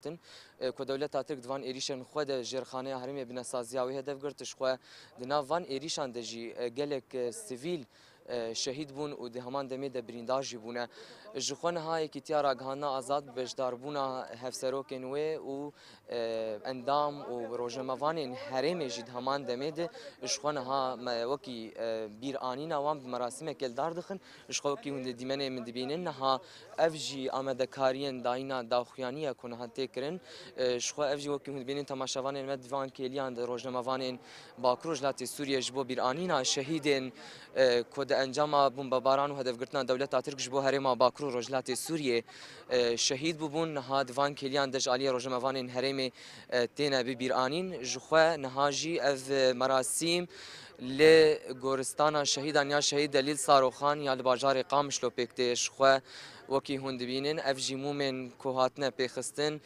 گرتن کو دولت ترک دوان ایریشن خود جرخانه هرم بنسازی او هدف گرتش خو دنا وان ایریشان دجی گلک سیویل شهید بون و ده همان دمی ده برینداجی بونه جخون های کی تیارا گهانا آزاد بجدار بونا هفسروکن و اندام و روجموان هرم جد همان دمی ده جخون ها وکی بیر آنینا وام مراسم کل دار دخن جخو کی هند دیمنه من دبینن ها افجی آمده کارین داینا داخویانی کنه ها تکرن جخو افجی وکی هند بینن تماشاوان مدوان کلیان ده روجموان باکروج لاتی سوریه جبو بیر آنینا شهیدن کد انجام بمباران و هدف گرتنا دولت ترک جبو هرم باکرو روجلات سوریه شهید ببون نها دوان کلیان دج علی روجموان هرم تینا ببیرانین جخوا نهاجی از مراسم لگورستان شهیدان یا شهید دلیل ساروخان یا لباجار قامش لو پکتش خوا وکی هند بینن افجی مومن کوهاتنا پیخستن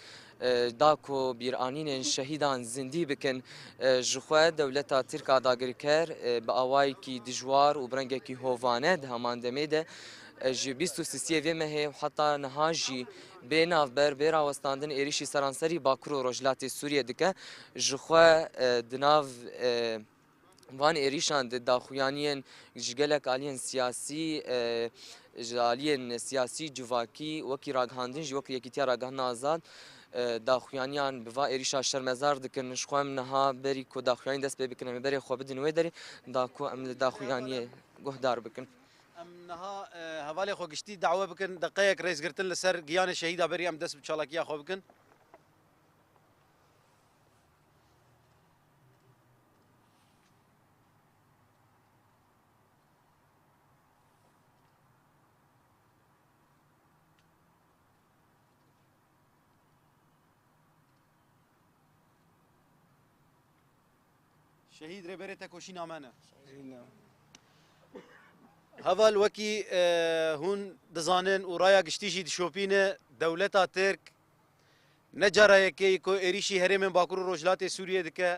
داکو بیرانین شهیدان زندی بکن جخوا دولت ترک داگر کر با آوای کی دجوار و برنگ کی هوانه ده همان دمیده جی 23 و مه حتی نهاجی بیناف برا وستاندن ایریشی سرانسری باکرو روجلات سوریه دکه جخوا دناف وان ایریشان د داخویانین جگلک آلین سیاسی جالین سیاسی جواکی وکی راگهاندن جوکی یکیتیا راگهان آزاد داخویانیان بوا ایریشا شرمزار دکن شخوام نها بری کو داخویانی دست بکنن بری خو بدن وی داری داکو ام داخویانی گهدار بکن ام نها هوالی خو گشتی دعوه بکن دقیق رئیس گرتن لسر گیان شهید بری ام دست بچالاکیا خو بکن شهید ربره تکوشی نامانه هەڤل وەکی هون دەزانن و ڕایە گشتیشی دشۆپینە دەولەتا ترک نەجارایەکەی کۆ عێریشی هەرێمên باکوور و ڕۆژهەڵاتی سووریە دکە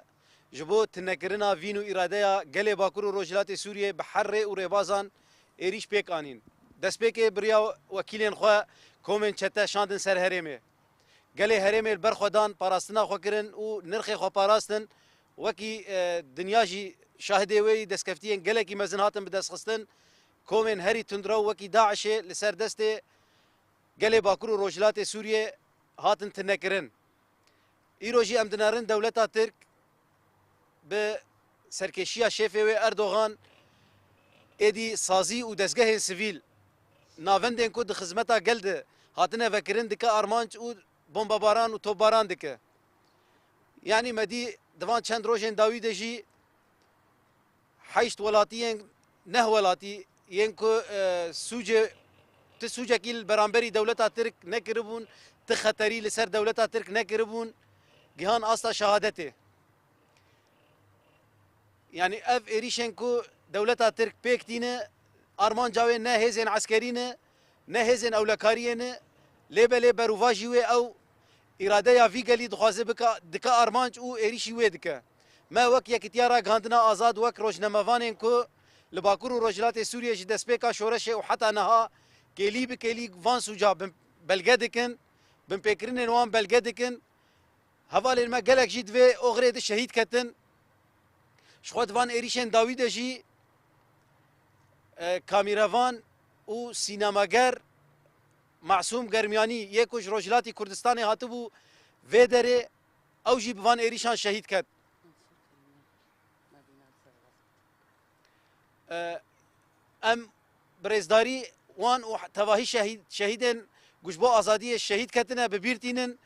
ji bo tinekirina vîn û îradeya gelê bakur û rojhilatê Sûriyê bi herrê û rêbazan êriş pêk anîn. Destpêkê biriya wekîlên xwe komên çete şandin ser herêmê. Gelê herêmê li ber xwe dan parastina xwe kirin û nirxê xwe parastin wekî dinya jî şahidê wê destkeftiyên gelekî mezin hatin bi destxistin komên herî tundra û wekî Daişê li ser destê gelê bakur û rojhilatê Sûriyê hatin tinekirin. Îro jî em dinarin dewleta Tirk bi serkeşiya şêfê wê Erdogan êdî sazî û dezgehên sivîl navendên ku di xizmeta gel de hatine vekirin dike armanc û bombabaran û topbaran dike. Yani medî divan çend rojên dawî de jî heşt welatiyên neh welatî yên ku Sûcê ti Sûcekî li beramberî dewleta Tirk nekiribûn, ti xeterî li ser dewleta Tirk nekiribûn, gihan asta şehadetê. Yani ev êrîşên ku dewleta Tirk pêk tîne armanca wê ne hêzên eskerî ne, ne hêzên ewlekariyê ne, lêbelê berûva jî wê ew îradeya vî gelî dixwaze dike armanc û êrîşî wê dike. Me wek yekîtiya ragihandina azad wek rojnemevanên ku li Bakur û Rojhilatê Sûriyê ji destpêka şoreşê û heta niha kêlî bi kêlî van sûca belge dikin, bin pêkirinên wan belge dikin, hevalên me gelek jî divê oxirê de şehîd ketin. Ji xwe divan êrîşên dawî de jî kamîrevan û sînemager Masûm Germiyanî yê ku ji Rojhilatê Kurdistanê hatibû vê derê ew jî bi van êrîşan şehîd ket. Em birêzdarî wan û tevahî şehîdên ku ji bo azadiyê şehîd ketine bi bîr tînin,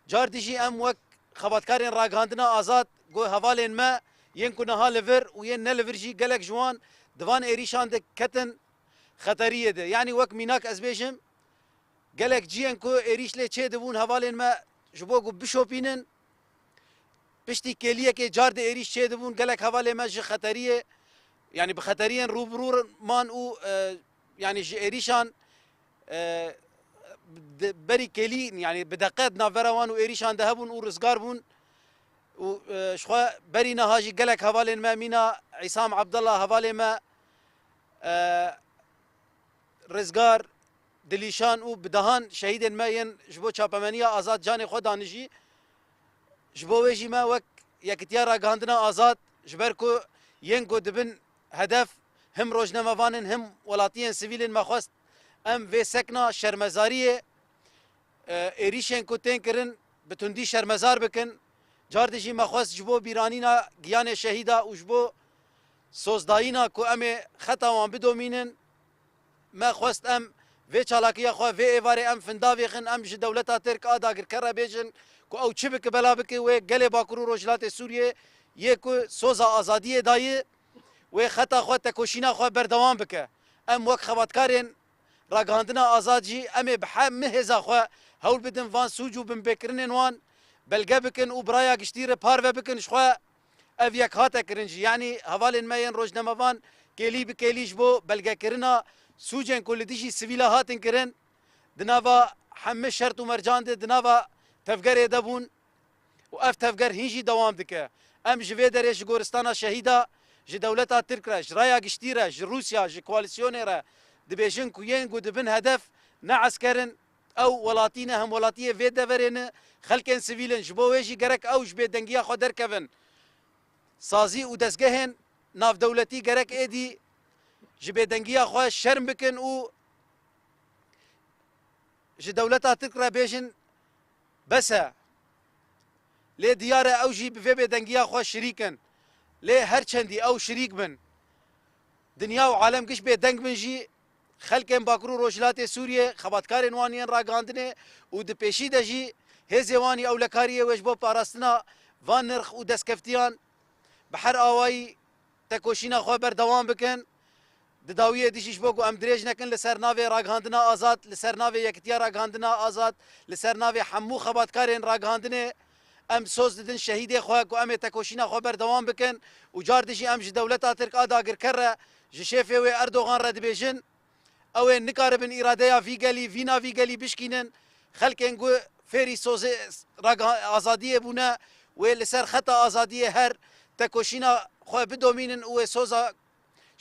car dijî em wek xebatkarên ragihandina azad got hevalên me yên ku niha li vir û yên ne li vir jî gelek ji wan divan êrîşan de ketin xeteriyê de. Yani wek mînak ez bêjim gelek ciyên ku êrîş lê çê dibûn hevalên me ji bo ku bişopînin piştî kêliyekê car de êrîş çê dibûn gelek hevalê me ji xeteriyê yani bi xeteriyên rûbirû man û yani ji êrîşan berî kêlî yani bi deqet navbera wan û êrîşan de hebûn û rizgar bûn û ji xwe berî niha jî gelek hevalên me mîna İsam Abdullah hevalê me rizgar دلیشان و بدهان شهید ما ین جبو چاپمنیا آزاد جان خود دانجی جبو ویجی ما وک یکتیا را گاندنا آزاد جبر کو ین کو دبن هدف هم روزنامه‌وانن هم ولاتیان سیویلن مخواست ام و سکنا شرمزاریه ایریشن کو تین کرن بتوندی شرمزار بکن جاردجی مخواست جبو بیرانینا گیان شهیدا و جبو سوزدایینا کو ام خطا وان بدومینن ما خواست ام و چالاکیا خو و ایواره ام فنداوی خن ام ج دولتا ترک آداگر کرا بیجن کو او چبک بلا بک و گله باکرو روجلات سوریه یکو سوزا آزادی دای و خطا خو تکوشینا خو بردوام بک ام وک خباتکارین راگاندنا آزاد جی ام بحم مهزا خو هول بدن وان سوجو بن بکرنن وان بلگه بکن و برایا گشتیر پارو بکن شخوا اف یک هاته کرنجی یعنی حوالین ماین روزنامه‌وان کلی بکلیش بو بلگه کرنا سوجن كل ديشي سيفيلا هاتن كرن دنافا حمش شرط ومرجان دنافا تفجر دبون واف تفجر هيجي دوام دكه ام جوي دريش غورستانا شهيدا ج دولتا تركرا ج رايا گشتيرا ج روسيا ج كواليسيونيرا دبيجن كوين دبن هدف نعسكرن او ولاتينا هم ولاتيه في دفرين خلكن سيفيلن جبويجي جرك او جبي دنگيا خو دركفن سازي ودسگهن ناف دولتي جرك ايدي جبه دنگیا خو شرم بکن او ج دولتا تکرا بیجن بس لی دیار او جی به دنگیا خو شریکن لی هر چندی او شریک بن دنیا و عالم کش به دنگ من جی خلکن باکرو روجلات سوریه خباتکارن وانین راگاندنه و د پیشی د جی هزوانی او لکاریه وجبو پاراستنا وان نرخ و دسکفتیان بحر آوایی تکوشینا خو بردوام بکن داویه دیشیش بگو ام درێژ نکن لسر ناوی راگاندنا آزاد لسر ناوی یکتیا راگاندنا آزاد لسر ناوی حمو خباتکارین راگاندنه ام سوز ددن شهید خو کو ام تکوشینا خو بردوام بکن و جار دیشی ام ج دولتا ترک آداگر کره ج شیفه و اردوغان رد بیجن او نکاربن اراده فی گلی وینا فی گلی بشکینن خلکن گو فری سوز آزادیه بونه و لسر خطا آزادیه هر تکوشینا خو بدومینن و سوزا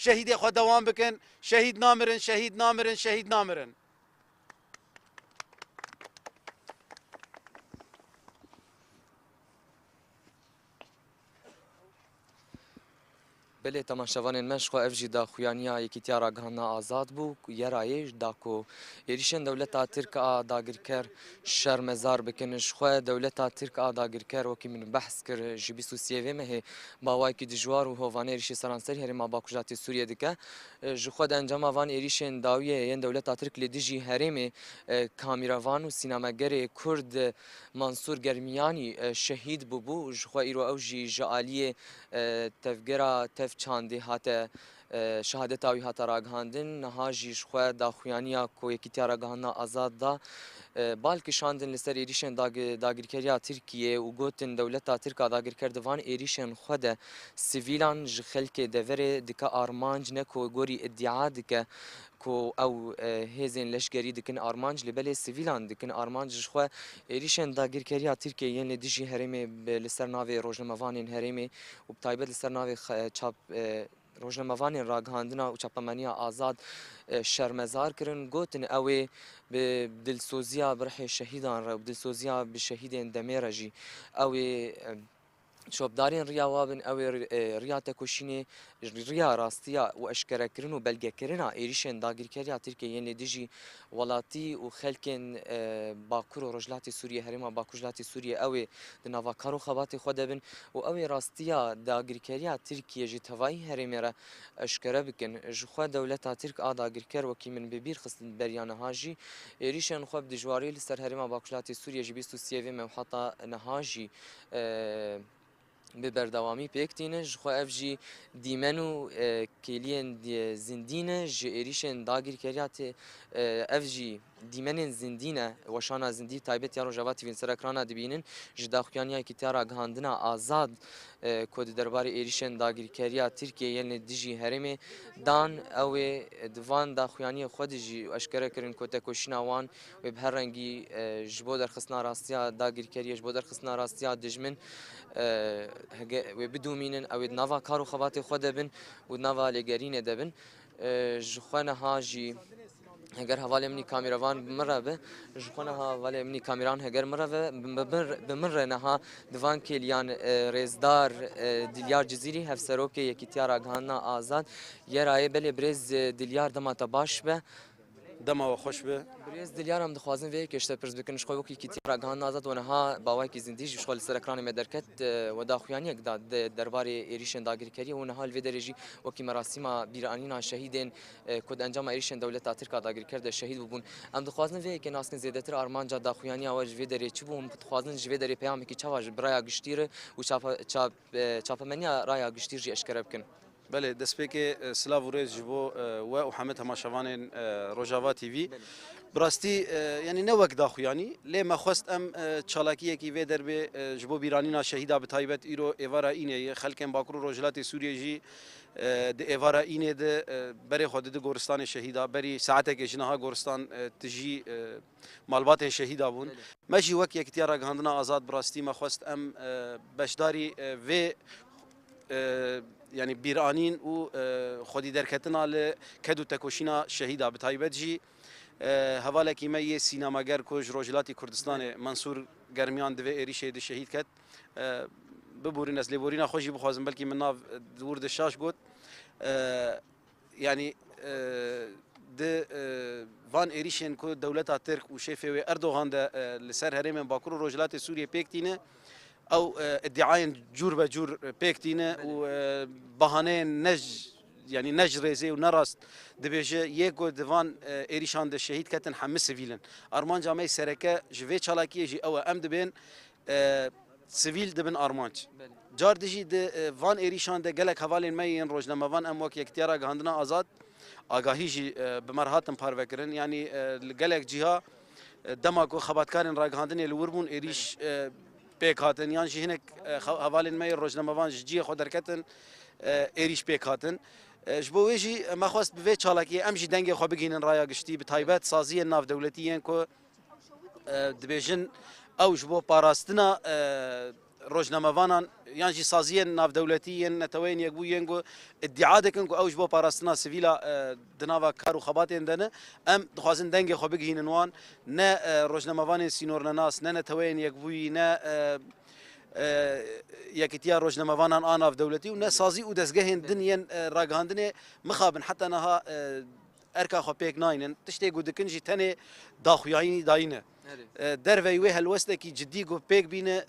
شهید خود دوام بکن شهید نامرن شهید نامرن شهید نامرن بله تماشاوان من شخو افجی دا خویانیا یکیتیا راگهانا آزاد بو یرایش دا کو ایریشن دولتا ترک داگر کر شرمزار بکن شخو دولتا ترک داگر کر وکی من بحث کر جبیسو سیوه مه باوای کی دجوار و هوانه ایریش سرانسری هرما باکوجات سوریه دکه جخو د انجام وان ایریشن داویه ین دولتا ترک لدیجی هرم کامیراوان و سینماگر کرد منصور گرمیانی شهید بو جخو ایرو اوجی جالیه تفگرا چاندی هات شهادت آوی هات راگهاندن نهاجیش خو دا خویانیا کو یکیتیا راگهانا آزاد دا بالکی شاندن لسر ایریشن داگرکریا ترکیه و گوتن دولتا ترکا داگرکر دوان ایریشن خود سیویلان جخلک دوره دکا آرمانج نکو گوری ادعا دکا کو او هزین لشگری دکن آرمانج لبله سیویلان دکن آرمانج خو ایریشن داگرکریا ترکیه یعنی دیجی هرمه لسر ناوی روزنامه‌وانین هرمه و بتایبت لسر ناوی چاپ روزنامه‌وانین راگهاندنا و چاپمنیا آزاد شرمزار کرن گوتن اوی به دلسوزیا برح شهیدان را بدلسوزیا بشهیدین دمیرجی اوی شوبدارين ريا وابن او ريا تكوشيني ريا راستيا واشكرا كرن وبلغا كرنا ايريشن داغير كريا تركيا يعني ديجي ولاتي وخلكن باكور رجلاتي سوريا هرما باكوجلاتي سوريا او دنافا كارو خباتي خدبن او راستيا داغير كريا تركيا جي تواي هرمرا اشكرا بكن جخوا دولتا ترك داغير كر وكي من ببير خصن بريان هاجي ايريشن خو بدجواري لسر هرما باكوجلاتي سوريا جبيستو سيفي محطه نهاجي ببردوامی پیکتینش خو افجی دیمنو کلین زندینه جریشن داگیر کریات افجی دیمنن زندینه وشانا زندی تایبت یارو جواتی وین سرکرانا دبینن جداخیانیا کی تارا گاندنا آزاد کود درباری ایریشن داگیر کریات ترکیه یعنی دیجی هرمه دان او دوان داخیانی خود جی اشکره کرن کوته کوشنا وان و به رنگی جبو در خصنا راستیا داگیر کریه جبو در خصنا راستیا دجمن و بدومینن او نوا کارو خوات خود بن و نوا لگرین دبن جخوانه هاجی هگر حوالی منی کامیروان بمره به جخونه ها حوالی منی کامیران هگر مره به بمره نها دوان کلیان رزدار دیلیار جزیری هفسروک یکی تیار آگاهانه آزاد یه رای بله برز دیلیار دمات باش به دما و خوش به بریز دیلیارم دخوازن وی کشته پرز بکنش خوی وکی کتی راگان نازد و نها باوی کی زندگی شغل سرکران مدرکت و داخویانی اقداد درباره ایریشن داگری کری و نها الوی درجی وکی مراسم بیرانینا شهیدین کد انجام ایریشن دولت ترکا داگری کرده شهید بودن ام دخوازن وی که ناسن زیادتر آرمانجا داخویانی آواج وی دری چی بون دخوازن جوی دری پیامی کی چاواج برای گشتیر و چاپ منی رای گشتیر جی اشکرب کن بله دسپیک سلاو و ریز جبو و حمد هماشوان روجاوا تیوی براستی یعنی نه وک داخویانی لی ما خواست ام چالاکیه کی و در به جبو بیرانینا شهیدا به تایبت ایرو ایوارا اینه خلکن باکرو روجلات سوریه جی د ایوارا اینه د بری خود د گورستان شهیدا بری ساعته که جنها گورستان تجی مالبات شهیدا بون ماشي وک یک تیارا گاندنا آزاد براستی ما خواست ام بشداری و يعني بيرانين و خودي دركتنا لكدو تكوشينا شهيدا بتايبت جي هوالا كيما سينماگر كوج روجلاتي كردستان منصور گرميان دوي ايريشه دي شهيد كت ببورين از لبورينا خوشي بخوازم بلكي من ناف دور دشاش قوت يعني د فان ايريشن كو دولتا ترك و شيفي اردوغان ده لسر هرم باكرو روجلاتي سوريا بيكتينه او ادعاء جور بجور بيكتينه وبهانه يعني نجرزي ونراست دبيجه يكو دفان ايريشان ده شهيد كتن حمس سيفيلن ارمان جامعي سركه جوي چالاكي جي او ام دبن سيفيل دبن ارمانج جار دجي د فان ايريشان ده گلك حوالين مين روجنامه فان ام وك اختيارا گاندنا آزاد آگاهی جی بمرهاتم پاروکرن یعنی گلک جیها دماغو خباتکارن راگاندنی لوربون ایریش پیک هاتن یعنی هنک حوالین می روزنامه‌وان جی خود درکتن ایریش پیک هاتن جبویجی ما خواست به چالاکی امجی دنگ خو بگینن رایا گشتی به تایبت سازی ناف دولتیین کو دبیجن او جبو پاراستنا روزنامه‌وانان یعنی سازی ناف دولتیین نتوین یک بو ینگو ادعا دکن کو او جبو پاراستنا سیویلا دناوا کارو خباتین دنه ام دخوازن دنگ خو بگینن وان نه روزنامه‌وان سینور ناس نه نتوین یک بوی نه یکیتیا روزنامه‌وانان آناف دولتی و نه سازی و دزگهین دنیان راگاندنه مخابن حتی نها ارکا خو پیک ناینن تشتی گو دکنجی تنه داخویایی داینه در وی هلوسته کی جدی گو پیک بینه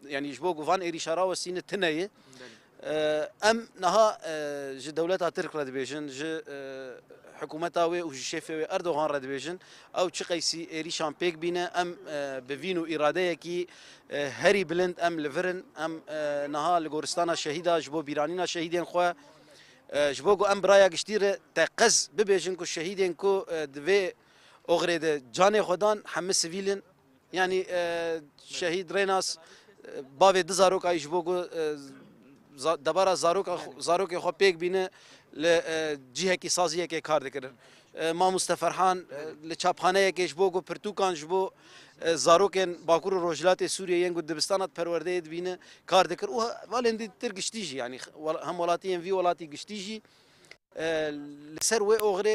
يعني جبو قفان إيري شارا وسينة تناية أم نها ج دولتها ترك رد بيجن ج حكومتها وشيفه أردوغان رد بيجن أو تشقيسي إيري شان بيك بينا أم بفينو إرادة كي هري بلند أم لفرن أم نها لغورستانا شهيدة جبو بيرانينا شهيدين خوا جبو أم برايا قشتير تقز ببيجن كو شهيدين كو دوي أغريد جاني خدان حمس سفيلن يعني شهيد ريناس باوی دزاروک ایش بگو دبارا زاروک خو پیک بینه ل جهه کی سازیه کی کار دکرن ما مستفرحان ل چاپخانه کیش بگو پرتوکان جبو زاروکن باکور روجلات سوریه ینگو دبستانات پرورده بینه کار دکر و والندی تر گشتیجی يعني هم ولاتین وی ولاتی گشتیجی لسر و اوغره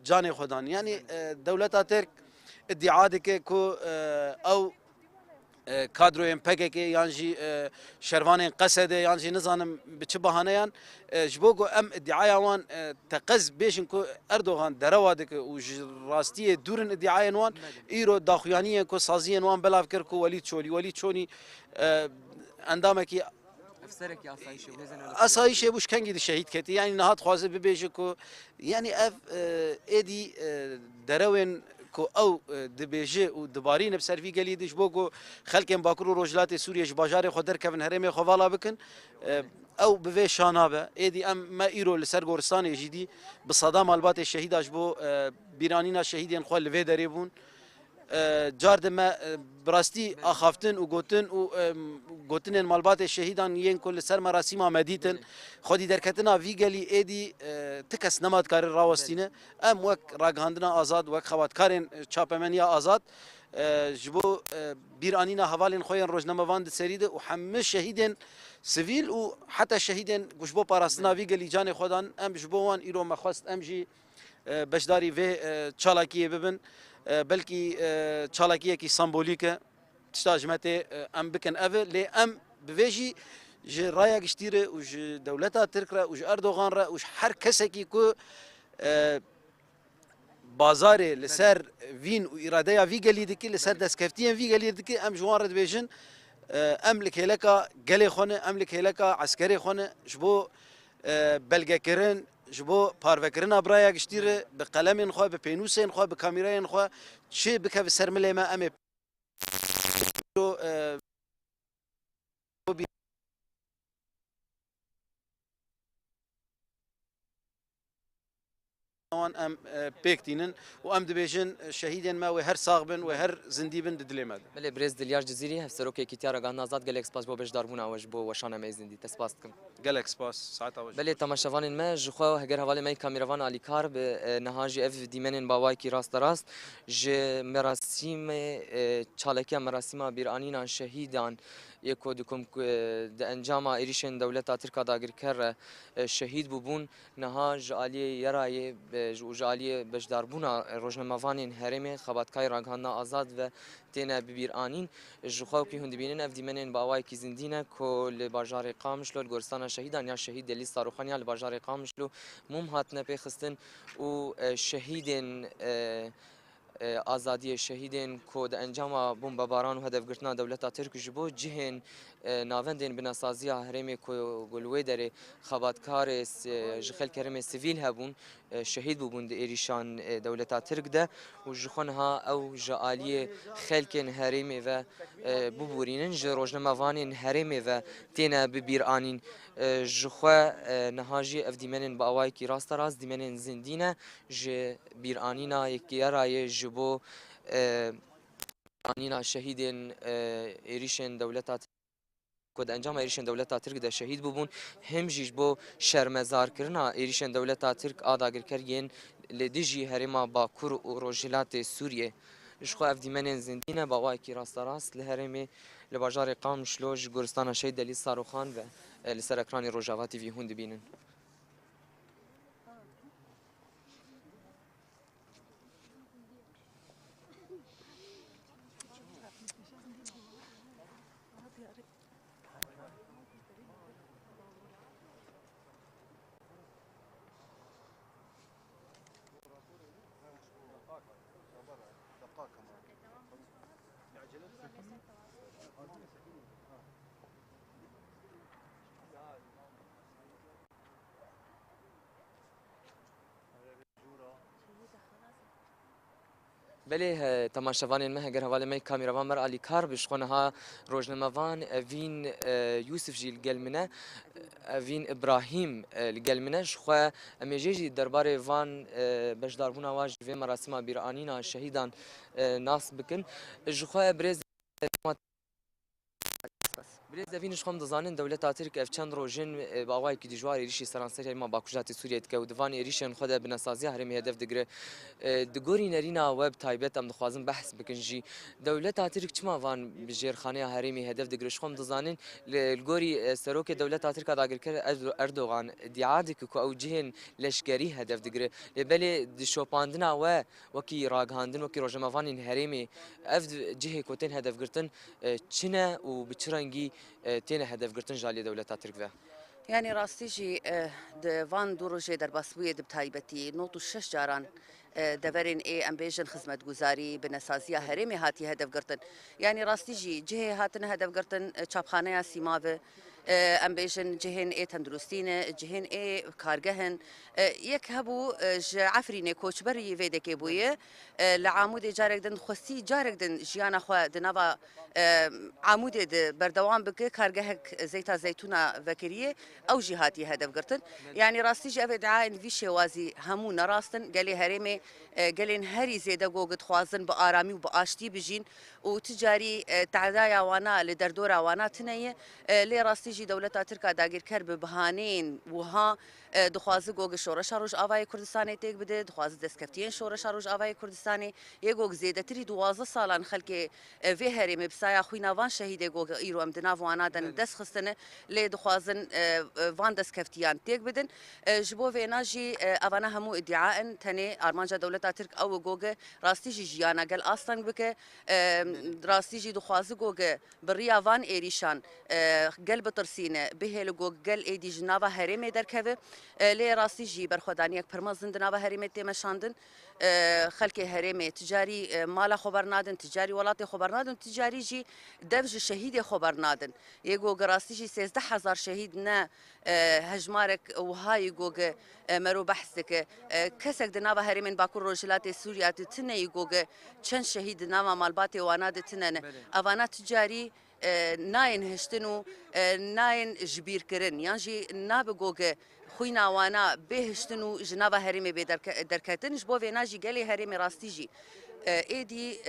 جان خدان يعني دولتا ترک ادعا دکه کو او کادرویم پکه یانجی شروان قصده یانجی نزانم به چه بهانه یان جبوگو ام ادعای وان تقز بیشن کو اردوغان درواده که و راستی دورن ادعای وان ایرو داخویانی کو سازی وان بلاف کر کو ولی چونی اندامه کی اسایشه بوش کنگی شهید کتی یعنی نهات خوازه ببیجه کو یعنی اف ادی دروین کو او دبیجه و دباری نبسروی گلی دش بوگو خلکن باکرو روجلات سوریه جباجار خودر کفن هرم خوالا بکن او به شانابه ایدی ام ما ایرو لسر گورستان جدی بصدام البات الشهید اجبو بیرانینا شهیدین خو لوی دریبون جارد ما براستی آخافتن و گوتن مالبات شهیدان ین کل سر مراسم آمدیتن خودی درکتنا ویگلی ایدی تکس نماد کار راوستینه ام وک راگهاندنا آزاد وک خواتکارن چاپمنیا آزاد جبو بیرانینا حوالین خوین روزنامه‌وان سریده و همه شهیدن سیویل و حتی شهیدن گوشبو پاراستنا ویگلی جان خودان ام جبوان ایرو مخواست ام جی بەشداری vê çalakiyê bibin belkî çalakiyekî sembolîk e tişta ji me tê em bikin ev e lê em bi vê jî ji raya giştî re û ji dewleta Tirk re û ji Erdogan re û ji her kesekî ku bazarê li ser vîn û îradeya vî gelî dikî li ser destkeftiyên vî gelî dikî em ji wan re dibêjin em li kêleka gelê xwe ne em li kêleka eskerê xwe ne ji bo belgekirin ji bo parvekirina biraya giştî re bi qelemên xwe bi pênûsên xwe bi kamîrayên xwe çê bike ser milê me em ê وان ام بيكتينن وام دبيجن شهيدين ما وهر صاغبن وهر زنديبن ددلي ماد بله برز دلیار جزیری هفسروکی کتیارا گان نازاد گلک سپاس بو بش داربونا وش بو وشانه میزندی تسپاس کم قالك سباس ساعتها وجه بله تماشاوان ما جخوا هگر حواله می کامیروان علی کار به نهاجی اف دیمنن باوای کی راست راست ج مراسم چالکی مراسم بیرانینا شهیدان یکو دکم د انجام ایریشن دولت ترکا داگر کر شهید بوبون نهاج علی یرای جو علی بجداربونا روزنامه‌وانین هرم خباتکای راگهانا آزاد و تینا بیرانین جخوا کی هندبینن اف دیمنن باوای کی زندینه کل بازار قامشلو گورستان شهیدان یا شهید دلی صاروخانی لباجار قامشلو مم هاتنه پیخستن و شهیدن آزادی شهیدین کود انجام بمباران و هدف گرتنا دولت ترک جبو جهن ناوندین بناسازی هرمی کو گلوی داره خباتکار جخل کرم سیویل هبون شهید بودند ایریشان دولت ترک ده و جخونها او جالی خلکن هرمی و ببورینن جروجنموانین هرمی و تینا ببیرانین جخوا نهاجی اف دیمنن با اوای کی راست راست دیمنن زندینه ج بیرانینا یکیارای جبو آنینا شهیدین ایریشن دولت کود انجام ایریشن دولت ترک ده شهید بودن هم جیش بو شرمزار کرنا ایریشن دولت ترک آداگر کردین لدیجی هرما باکور و روجلات سوریه جخوا اف دیمنن زندینه با اوای کی راست راست لهرمی لباجار قام شلوج گورستان شهید دلی صاروخان و لسر اکران روجاوا تیوی هند بینن بله تماشاوان ما هگر حواله می کامیروان مر علی کار بشخونها روزنامه‌وان اوین یوسف جیل گلمنه اوین ابراهیم گلمنه شخوا امیجی درباره وان بشداربونا واج و مراسم بیرانینا شهیدان ناس بکن شخوا برز بريز فينش خم دزانين دولة ترك افشان روجين باواي كي دجواري ريشي سرانسير ما باكوجات سوريا تكو دفاني ريشن خدا بنسازي هرمي هدف دغري دغوري نرينا ويب تايبت ام دخوازم بحث بكنجي دولة ترك چما وان بجير خانه هرمي هدف دغري خم دزانين الغوري سروك دولة ترك داغر كر اردوغان ديعادك كو او جهن لشكري هدف دغري بل دشوباندنا و وكي راغاندن وكي روجمافان هرمي اف جهه كوتين هدف غرتن چنا و بچرنگي تين هدف گرتن جالي دولت ترک و يعني راستيجي د وان دوروجي در باسوية د بتايبتي نوتو شش جاران دبرين اي امبيجن خدمت گزاري بنسازيا هرمي هاتي هدف گرتن يعني راستيجي جهه هاتن هدف گرتن چاپخانه سيماوه امبيجن جهن اي تندرستين جهن اي كارگهن يك هبو عفرين كوچبري ويدكي بويه لعامود جارگدن خوسي جارگدن جيانا خو دنوا عمود بردوام بك كارگهك زيتا زيتونه وكريه او جهاتي هدف گرتن يعني راستيجي افدعاء ان في شوازي همو نراستن قالي هرمي قالين هري زيدا گوگت خوازن بآرامي وبآشتي بجين وتجاري تعدايا وانا لدردورا وانا تنيه لي راستي راستی جی دولت ترکا داگیر کر به بهانین وها دخواز گوگ شورش روش آوای کردستانی تیک بده دخواز دستکفتین شورش روش آوای کردستانی یه گوگ زیده تری 12 سالان خلک وی هری مبسایا خوینا وان شهید گوگ ایرو ام دنا وانا دن دست خستنه لی دخوازن وان دستکفتیان تیک بدن جبو ویناجی اوانا همو ادعاء تنی آرمانجا دولت ترک او گوگ راستی جی جیانا گل آستان بکه راستی جی دخواز گوگ بریا وان ایریشان گل بترسینه بهل گوگ گل ایدی جناوا هرم درکوه لی راستی جی برخدانی یک پرمازن دناوا هرم تیمشاندن خلک هرم تجاری مالا خبر نادن تجاری ولات خبر نادن تجاری جی دفج شهید خبر نادن یه گوگ راستی جی 13000 شهید نه هجمارك وهاي جوجا مرو بحثك كسك دناوا هرمين باكور روجلات سوريا تتنى جوجا چند شهيد ناوا مالباتي واناد تنن افانا تجاري ناين هشتنو ناين جبير كرن يعني ناب جوجا خوينا وانا بهشتنو جناوا هرمي بدركتن جبو فيناجي قالي هرمي راستيجي ایدی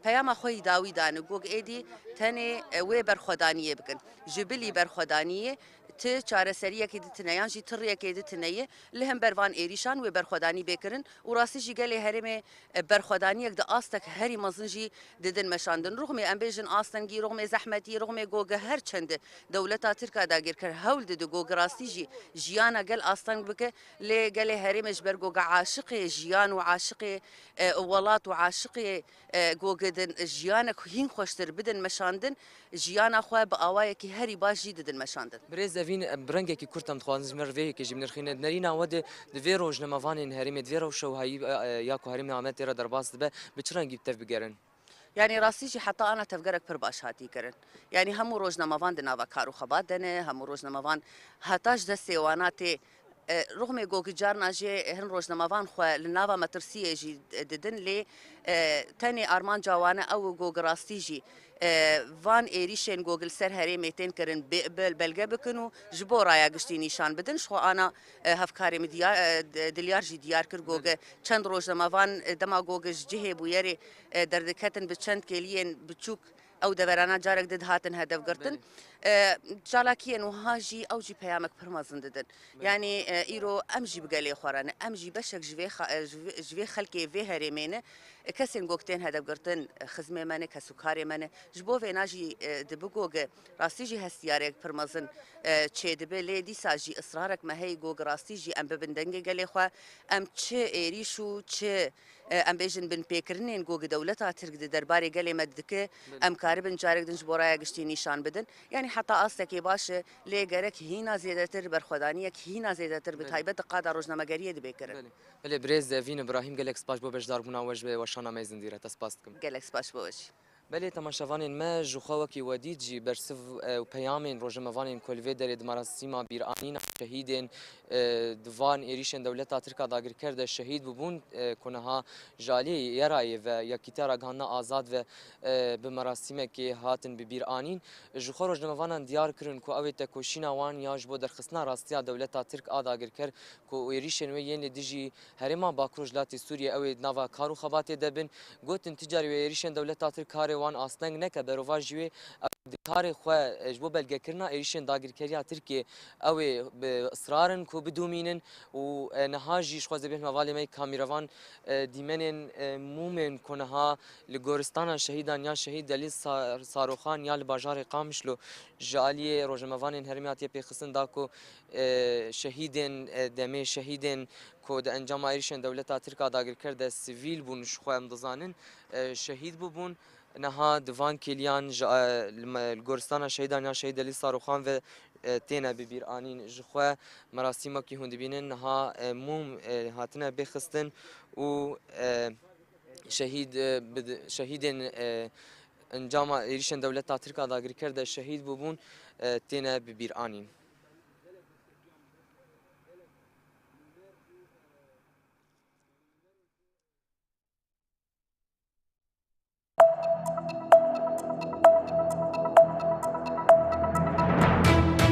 پیام خوی داوی دانه گوگ ایدی تنه و برخدانیه بکن جبلی برخدانیه ت چاره سریه که دتنه یان جی تریه که دتنه لهم بروان ایریشان و برخدانی بکرن و راستی جی گلی هرم برخدانی یک آستک هری مزنجی ددن مشاندن رغم امبیجن آستنگی رغم زحمتی رغم گوگ هر چند دولتا ترکا داگیر کر هول دد گوگ راستی جی جیانا گل آستنگ بک لی گلی هرمش بر گوگ عاشق جیان و عاشق ولات و عاشق گوگدن جیانا هین خوشتر بدن مشاندن جیانا خو با آوای کی هری باش ددن مشاندن برز اوین برنگه کی کورتم خوانز مروی کی جمن خینه نرینا ود دوی روز نموان هرم دوی رو شو هایی یا کو هرم نامت را درباست به بچرنگی تف بگرن يعني راسيجي حتى أنا تفكرك برباش هاتي كرن يعني هم روجنا مفان دنا وكارو خبات دنا هم روجنا مفان هاتاج دسي واناتي رغم جوج جارنا جي هن روجنا مفان خو لنافا مترسيه جي ددن لي تاني أرمان جوانا أو جوج راستيجي فان إيريشين جوجل سر هري ميتين كرن بلغة بكنو جبورا يا قشتي نشان بدن شو أنا هفكاري مديار دليار جي ديار كر جوج چند روجنا مفان دما جوج جهه بويري دردكتن بچند كليين بتشوك او دورانات جارك دد هاتن هدف قرتن جالاكيا وهاجي او جي بيامك برمازن ددن يعني ايرو امجي بقالي خورانه امجي بشك جوي خلكي في هرمينه كسن جوكتين هدف قرتن خزمه منه كسكاري منه جبو فيناجي دبقوق راستيجي هستيارك برمازن تشي دبلي دي ساجي اصرارك ما هي جوج راستيجي ام ببندنگه قالي خو ام تشي ايريشو تشي ام بيجن بن بيكرنين جوج دولتها ترك درباري قالي مدك ام كاربن جارك دنج بورايا قشتي نشان بدن يعني حتى أصلك باش لي جرك هنا زيادتر برخدانيك هنا زيادتر بتايبت قادر روزنامه جريه دبيكر بله برز فين ابراهيم قالك سباش بو بجدار بنا وجبه وشانا ميزن ديره تسباستكم قالك سباش بوش بله تماشاوانین ما جوخواکی ودید جی برسف و پیامین روزموانین کلوی درد مراسم بیرانین شهیدین دوان ایریشن دولت ترکا داگر کرده شهید ببون کنها جالی یرای و یکیتر اگهان آزاد و به مراسم که هاتن بیرانین جوخوا روزموانان دیار کرن کو اوی تکوشینا وان یاج بود در خصنا راستیا دولت ترک آداگر کر کو ایریشن و ین دیجی هرما باکروجلات سوریه اوی نوا کارو خبات دبن گوتن تجاری و ایریشن دولت ترک وان آستنگ نکه بروا جوی کار خو جبو بلگه کرنا ایشن داگر کریا ترکیه او به اصرارن کو بدومینن و نهاجیش خو زبیح موالی می کامیروان دیمنن مومن کنها لگورستان شهیدان یا شهید دلیل ساروخان یا لباجار قامشلو جالی روزموان هرمیاتی پیخسن داکو شهیدن دمه شهیدن کو د انجام ایشن دولت ترکا داگر کرده سیویل بون شخو امدزانن شهید بون نها دوان کلیان الگورستان شهیدان یا شهید علی ساروخان و تینا ببیرانین جخوا مراسم کی هند بینن نها موم هاتنا بخستن و شهیدن انجام ایریشن دولت ترکا داگر کرده شهید ببون تینا ببیرانین